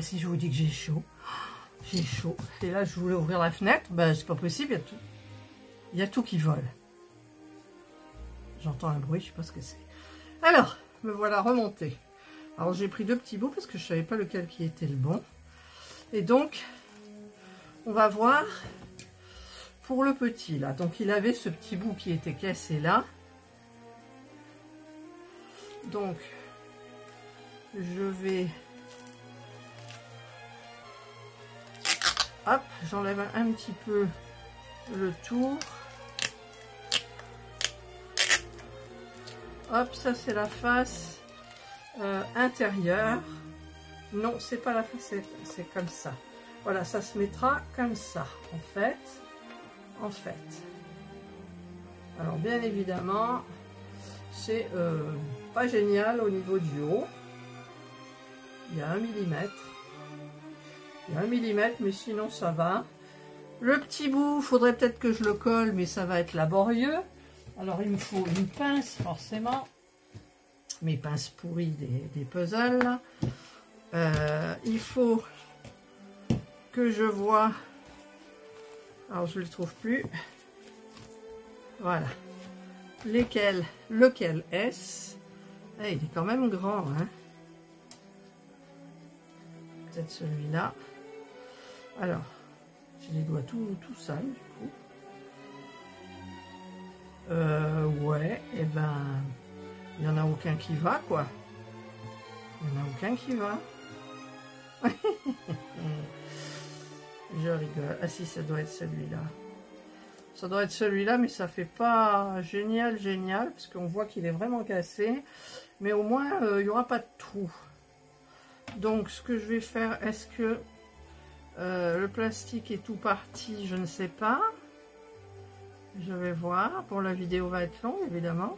si je vous dis que j'ai chaud. J'ai chaud. Et là, je voulais ouvrir la fenêtre. Ben, c'est pas possible, il y a tout qui vole. J'entends un bruit, je sais pas ce que c'est. Alors, me voilà remontée. Alors, j'ai pris 2 petits bouts parce que je savais pas lequel qui était le bon. Et donc, on va voir pour le petit, là. Donc, il avait ce petit bout qui était cassé là. Donc, je vais... Hop, j'enlève un petit peu le tour. Hop, ça c'est la face intérieure. Non, c'est pas la face, c'est comme ça. Voilà, ça se mettra comme ça, en fait. Alors, bien évidemment, c'est pas génial au niveau du haut. Il y a 1 millimètre. Il y a 1 millimètre, mais sinon ça va. Le petit bout, faudrait peut-être que je le colle, mais ça va être laborieux. Alors il me faut une pince, forcément. Mes pinces pourries des puzzles. Là. Il faut que je vois... Alors je ne le trouve plus. Voilà. Lequel est-ce? Ah, il est quand même grand, hein. Peut-être celui-là. Alors, j'ai les doigts tout sales, du coup. Ouais, et ben, il n'y en a aucun qui va, quoi. Il n'y en a aucun qui va. Je rigole. Ah si, ça doit être celui-là. Ça doit être celui-là, mais ça fait pas génial, parce qu'on voit qu'il est vraiment cassé. Mais au moins, il n'y aura pas de trou. Donc, ce que je vais faire, est-ce que le plastique est tout parti? Je ne sais pas. Je vais voir. Pour la vidéo va être longue, évidemment.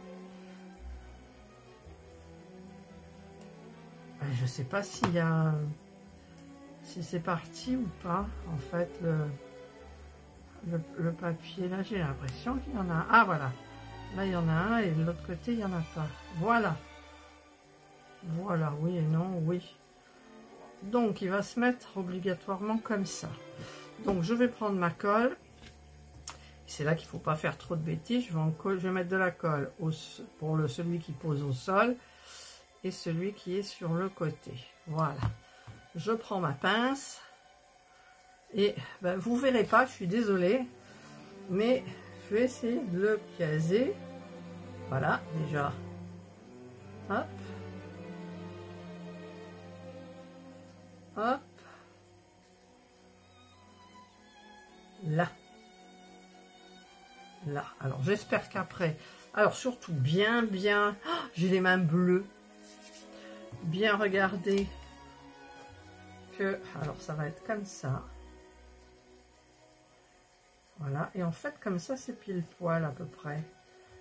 Je ne sais pas s'il y a... si c'est parti ou pas. En fait, le papier, là, j'ai l'impression qu'il y en a un. Ah, voilà. Là, il y en a un et de l'autre côté, il n'y en a pas. Voilà. Voilà, oui et non, oui. Donc, il va se mettre obligatoirement comme ça. Donc, je vais prendre ma colle. C'est là qu'il ne faut pas faire trop de bêtises. Je vais mettre de la colle pour celui qui pose au sol et celui qui est sur le côté. Voilà. Je prends ma pince et ben, vous ne verrez pas, je suis désolée, mais je vais essayer de le caser. Voilà, déjà. Hop. Hop. Là. Là. Alors, j'espère qu'après... Alors, surtout, bien... Oh, j'ai les mains bleues. Bien regarder que... Alors, ça va être comme ça. Voilà. Et en fait, comme ça, c'est pile poil à peu près.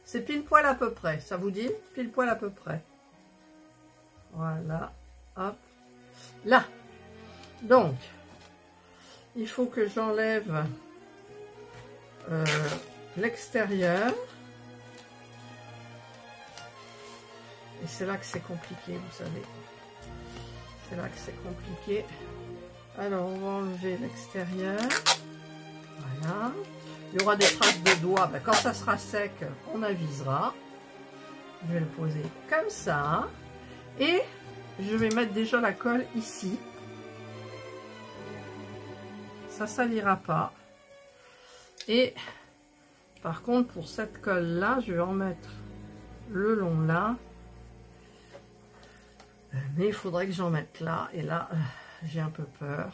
C'est pile poil à peu près. Ça vous dit? Pile poil à peu près. Voilà. Hop. Là. Donc, il faut que j'enlève l'extérieur. Et c'est là que c'est compliqué, vous savez. C'est là que c'est compliqué. Alors, on va enlever l'extérieur. Voilà. Il y aura des traces de doigts. Ben, quand ça sera sec, on avisera. Je vais le poser comme ça. Et je vais mettre déjà la colle ici. Ça salira pas. Et par contre, pour cette colle là, je vais en mettre le long là. Mais il faudrait que j'en mette là. Et là, j'ai un peu peur.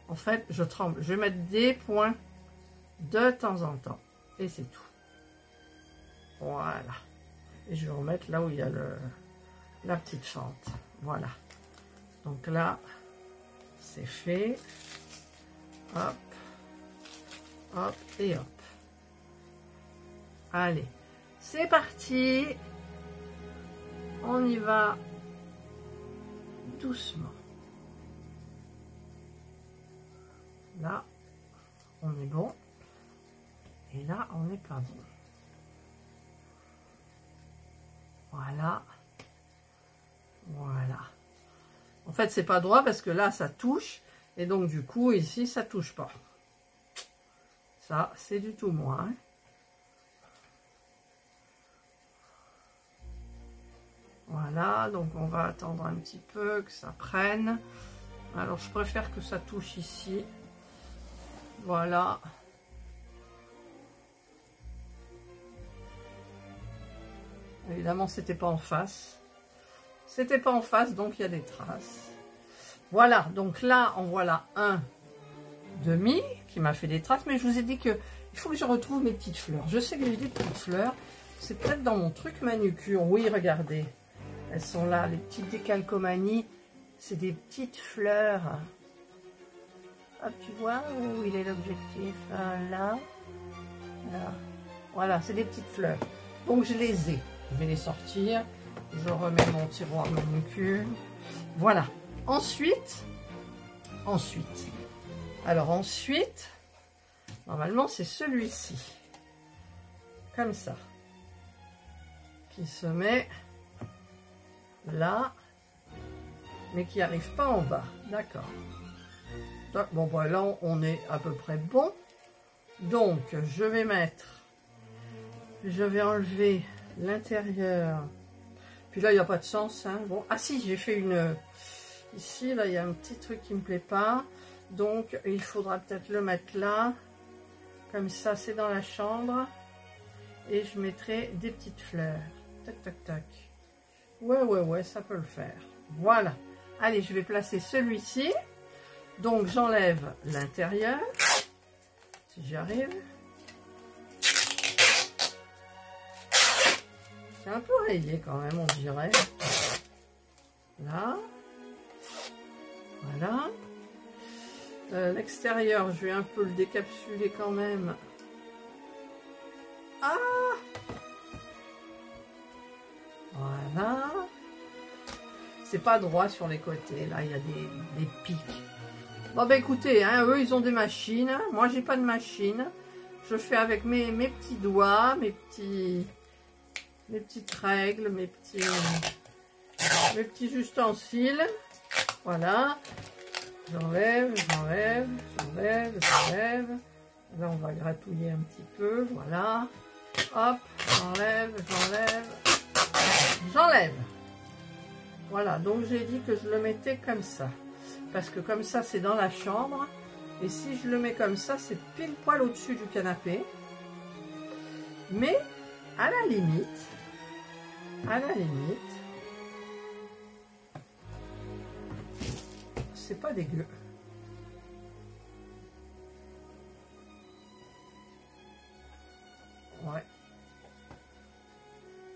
En fait, je tremble. Je vais mettre des points de temps en temps. Et c'est tout. Voilà. Et je vais remettre là où il y a la petite fente. Voilà. Donc là, c'est fait. Hop. Hop et hop. Allez. C'est parti. On y va doucement. Là, on est bon. Et là, on n'est pas bon. Voilà. Voilà. En fait, c'est pas droit parce que là, ça touche. Et donc, du coup, ici, ça touche pas. Ça, c'est du tout moi. Hein. Voilà, donc on va attendre un petit peu que ça prenne. Alors, je préfère que ça touche ici. Voilà. Évidemment, c'était pas en face. C'était pas en face, donc il y a des traces. Voilà, donc là, en voilà un demi qui m'a fait des traces. Mais je vous ai dit que il faut que je retrouve mes petites fleurs. Je sais que j'ai des petites fleurs. C'est peut-être dans mon truc manucure. Oui, regardez. Elles sont là, les petites décalcomanies. C'est des petites fleurs. Hop, tu vois où il est l'objectif? Là. Là. Voilà, c'est des petites fleurs. Donc, je les ai. Je vais les sortir. Je remets mon tiroir manucure. Voilà. Ensuite, normalement, c'est celui-ci. Comme ça. Qui se met là, mais qui n'arrive pas en bas. D'accord. Bon, bah là, on est à peu près bon. Donc, je vais enlever l'intérieur. Puis là, il n'y a pas de sens. Hein. Bon, ah si, j'ai fait une... Ici, là, il y a un petit truc qui ne me plaît pas. Donc, il faudra peut-être le mettre là. Comme ça, c'est dans la chambre. Et je mettrai des petites fleurs. Tac, tac, tac. Ouais, ça peut le faire. Voilà. Allez, je vais placer celui-ci. Donc, j'enlève l'intérieur. Si j'y arrive. C'est un peu rayé quand même, on dirait. Là. Voilà. L'extérieur, je vais un peu le décapsuler quand même. Ah! Voilà. C'est pas droit sur les côtés. Là, il y a des pics. Bon, ben écoutez, hein, eux, ils ont des machines. Moi, j'ai pas de machine. Je fais avec mes petits doigts, mes petites règles, mes petits ustensiles. Voilà. J'enlève. Là, on va gratouiller un petit peu. Voilà. Hop, j'enlève. Voilà, donc j'ai dit que je le mettais comme ça. Parce que comme ça, c'est dans la chambre. Et si je le mets comme ça, c'est pile poil au-dessus du canapé. Mais, à la limite, c'est pas dégueu. Ouais.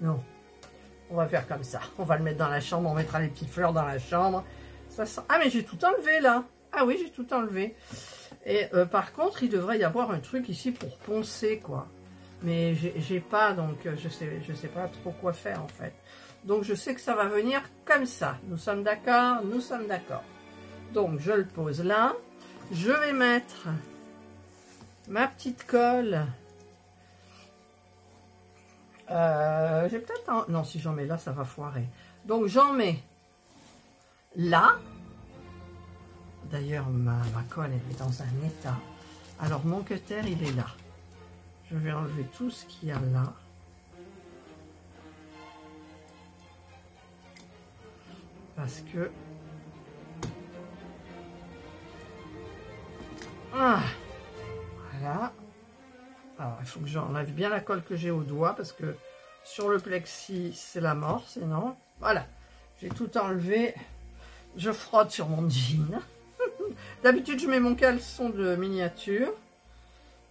Non. On va faire comme ça. On va le mettre dans la chambre. On mettra les petites fleurs dans la chambre. Ça sent... Ah, mais j'ai tout enlevé, là. Ah oui, j'ai tout enlevé. Et par contre, il devrait y avoir un truc ici pour poncer, quoi. Mais j'ai pas, donc je sais pas trop quoi faire, en fait. Donc, je sais que ça va venir comme ça. Nous sommes d'accord? Nous sommes d'accord. Donc, je le pose là. Je vais mettre ma petite colle. J'ai peut-être un... Non, si j'en mets là, ça va foirer. Donc, j'en mets là. D'ailleurs, ma colle, elle est dans un état. Alors, mon cutter, il est là. Je vais enlever tout ce qu'il y a là. Parce que... Ah, voilà. Alors, il faut que j'enlève bien la colle que j'ai au doigt, parce que sur le plexi, c'est la mort, sinon. Voilà, j'ai tout enlevé. Je frotte sur mon jean. D'habitude, je mets mon caleçon de miniature.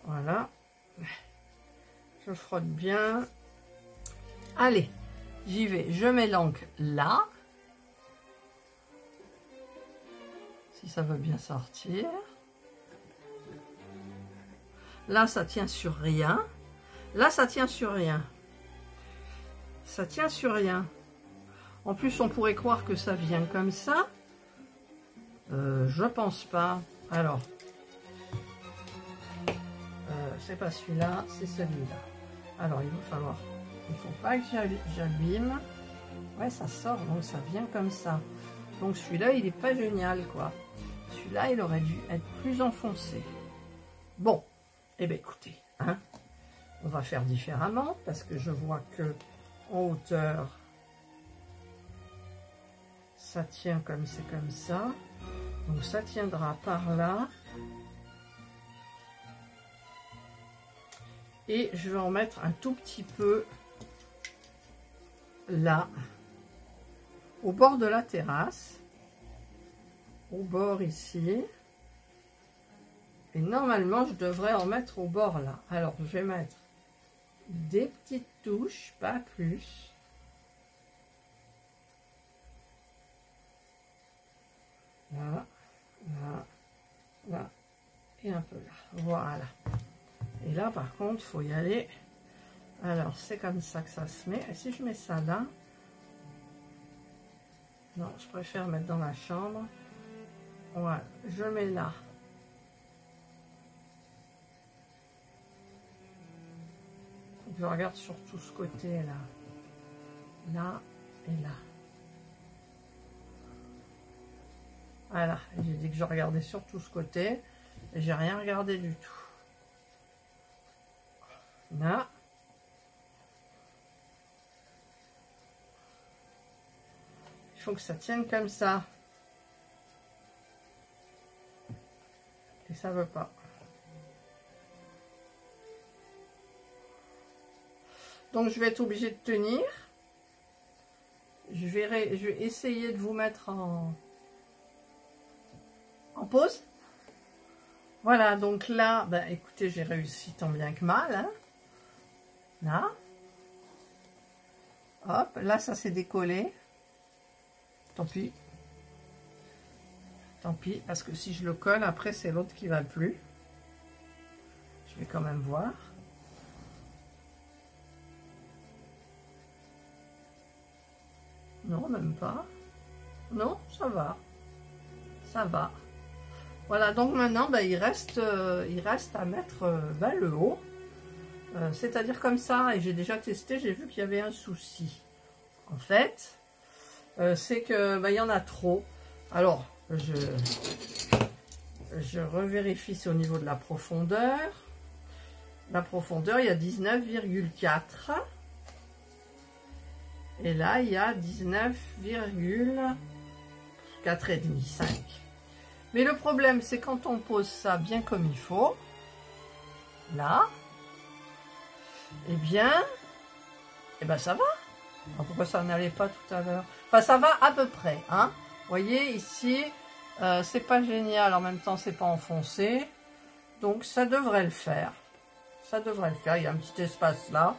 Voilà. Je frotte bien. Allez, j'y vais. Je mets l'encre là. Si ça veut bien sortir. Là, ça tient sur rien. Là, ça tient sur rien. Ça tient sur rien. En plus, on pourrait croire que ça vient comme ça. Je pense pas. Alors, c'est pas celui-là, c'est celui-là. Alors, il va falloir... Il ne faut pas que j'abîme. Ouais, ça sort, donc ça vient comme ça. Donc celui-là, il n'est pas génial, quoi. Celui-là, il aurait dû être plus enfoncé. Bon, eh bien écoutez, hein, on va faire différemment, parce que je vois que en hauteur, ça tient comme c'est comme ça. Donc ça tiendra par là. Et je vais en mettre un tout petit peu là, au bord de la terrasse, au bord ici. Et normalement, je devrais en mettre au bord là. Alors, je vais mettre des petites touches, pas plus. Là, là, là, et un peu là. Voilà. Et là, par contre, il faut y aller. Alors, c'est comme ça que ça se met. Et si je mets ça là, non, je préfère mettre dans la chambre. Voilà, je mets là. Je regarde sur tout ce côté là. Là et là. Voilà, j'ai dit que je regardais sur tout ce côté. Et j'ai rien regardé du tout. Là. Il faut que ça tienne comme ça. Et ça veut pas. Donc je vais être obligée de tenir. Je vais essayer de vous mettre en pause. Voilà, donc là, ben, écoutez, j'ai réussi tant bien que mal. Hein. Là. Hop, là, ça s'est décollé. Tant pis. Tant pis, parce que si je le colle, après, c'est l'autre qui va plus. Je vais quand même voir. Non, même pas. Non, ça va. Ça va. Voilà, donc maintenant, ben, il reste à mettre ben, le haut. C'est-à-dire comme ça, et j'ai déjà testé, j'ai vu qu'il y avait un souci. En fait, c'est que ben, il y en a trop. Alors, je revérifie, c'est au niveau de la profondeur. La profondeur, il y a 19,4. Et là, il y a 19,4,5, 5. Mais le problème, c'est quand on pose ça bien comme il faut, là, eh ben ça va. Alors, pourquoi ça n'allait pas tout à l'heure? Enfin, ça va à peu près, hein. Vous voyez, ici, c'est pas génial, en même temps, c'est pas enfoncé. Donc, ça devrait le faire. Ça devrait le faire, il y a un petit espace là.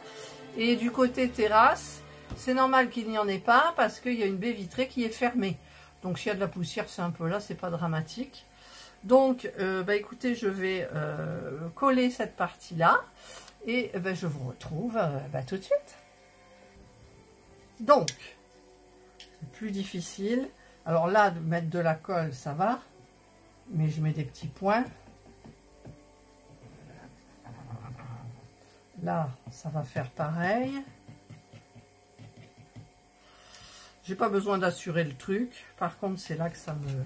Et du côté terrasse, c'est normal qu'il n'y en ait pas, parce qu'il y a une baie vitrée qui est fermée. Donc, s'il y a de la poussière, c'est un peu là, c'est pas dramatique. Donc, bah, écoutez, je vais coller cette partie-là. Et bah, je vous retrouve bah, tout de suite. Donc, le plus difficile. Alors là, de mettre de la colle, ça va. Mais je mets des petits points. Là, ça va faire pareil. J'ai pas besoin d'assurer le truc. Par contre, c'est là que ça me...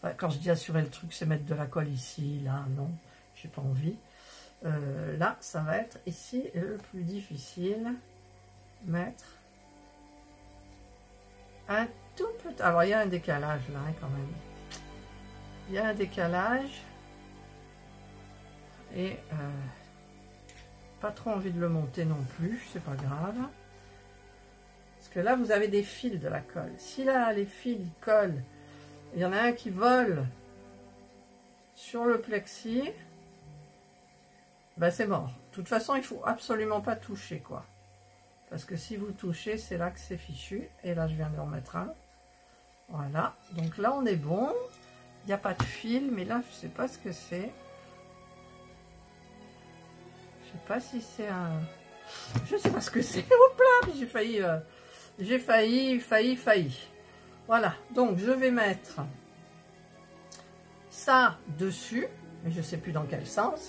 Enfin, quand je dis assurer le truc, c'est mettre de la colle ici, là, non. J'ai pas envie. Là, ça va être ici le plus difficile. Mettre un tout petit... Alors, il y a un décalage là, hein, quand même. Il y a un décalage. Et pas trop envie de le monter non plus, c'est pas grave. Parce que là, vous avez des fils de la colle. Si là, les fils collent, il y en a un qui vole sur le plexi, ben c'est mort. De toute façon, il faut absolument pas toucher, quoi. Parce que si vous touchez, c'est là que c'est fichu. Et là, je viens de remettre un. Voilà. Donc là, on est bon. Il n'y a pas de fil, mais là, je sais pas ce que c'est. Je sais pas si c'est un... Je sais pas ce que c'est. Hop là, j'ai failli. Voilà. Donc, je vais mettre ça dessus. Mais je sais plus dans quel sens.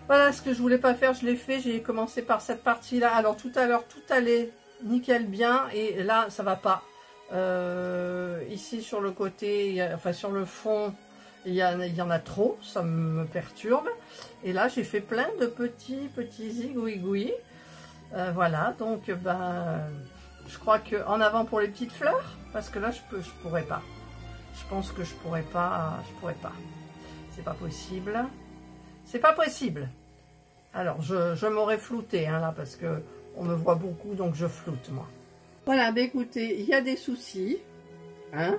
Voilà, ce que je voulais pas faire, je l'ai fait. J'ai commencé par cette partie-là. Alors, tout à l'heure, tout allait nickel bien. Et là, ça va pas. Ici sur le côté, enfin sur le fond, il y en a trop, ça me perturbe. Et là j'ai fait plein de petits zigouigouis. Voilà, donc ben, je crois que en avant pour les petites fleurs, parce que là je pourrais pas. Je pense que je pourrais pas. C'est pas possible. C'est pas possible. Alors je m'aurais flouté hein, là parce que on me voit beaucoup, donc je floute moi. Voilà, ben écoutez, il y a des soucis, hein,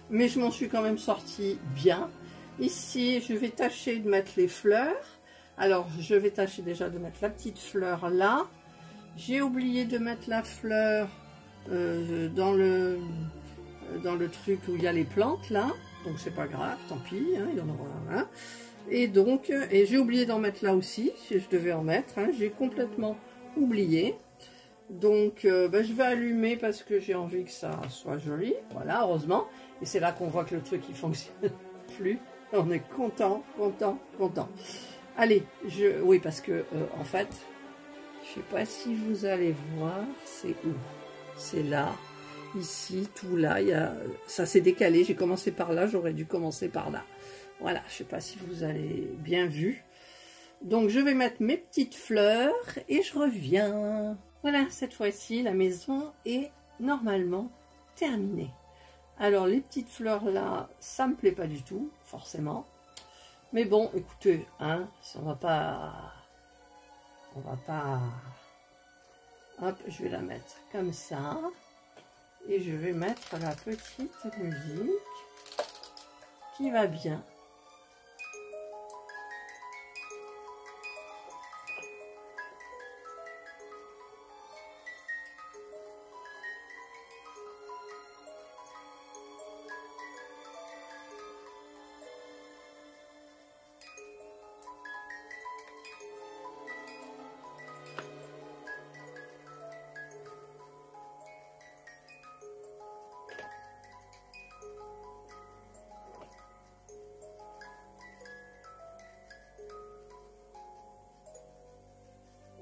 mais je m'en suis quand même sortie bien. Ici, je vais tâcher de mettre les fleurs. Alors, je vais tâcher déjà de mettre la petite fleur là. J'ai oublié de mettre la fleur dans le truc où il y a les plantes là. Donc, c'est pas grave, tant pis, hein, il y en aura un. Hein. Et donc, j'ai oublié d'en mettre là aussi, si je devais en mettre. Hein, j'ai complètement oublié. Donc, ben, je vais allumer parce que j'ai envie que ça soit joli. Voilà, heureusement. Et c'est là qu'on voit que le truc, il fonctionne plus. On est content. Allez, oui, parce que, en fait, je sais pas si vous allez voir, c'est où? C'est là, ici, tout là. Ça s'est décalé. J'ai commencé par là, j'aurais dû commencer par là. Voilà, je sais pas si vous avez bien vu. Donc, je vais mettre mes petites fleurs et je reviens. Voilà, cette fois-ci, la maison est normalement terminée. Alors, les petites fleurs là, ça me plaît pas du tout, forcément. Mais bon, écoutez, hein, on va pas... Hop, je vais la mettre comme ça. Et je vais mettre la petite musique qui va bien.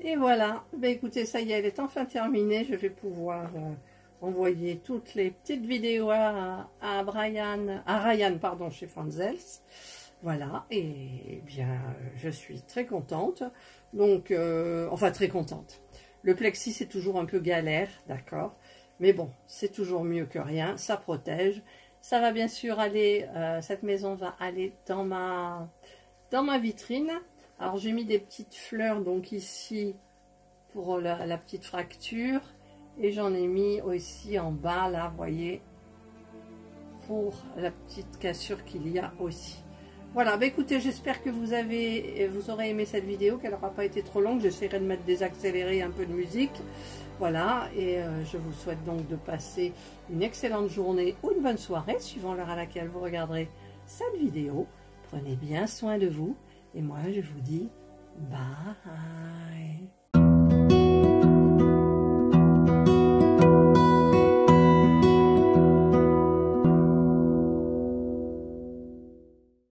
Et voilà, ben écoutez, ça y est, elle est enfin terminée. Je vais pouvoir envoyer toutes les petites vidéos à Ryan, pardon, chez Franzels. Voilà, et bien, je suis très contente. Donc, enfin, très contente. Le plexi, c'est toujours un peu galère, d'accord. Mais bon, c'est toujours mieux que rien, ça protège. Ça va bien sûr aller, cette maison va aller dans ma vitrine. Alors j'ai mis des petites fleurs donc ici pour la petite fracture et j'en ai mis aussi en bas là, vous voyez, pour la petite cassure qu'il y a aussi. Voilà, bah écoutez, j'espère que vous aurez aimé cette vidéo, qu'elle n'aura pas été trop longue. J'essaierai de mettre des accélérés, un peu de musique. Voilà, et je vous souhaite donc de passer une excellente journée ou une bonne soirée, suivant l'heure à laquelle vous regarderez cette vidéo. Prenez bien soin de vous. Et moi, je vous dis bye.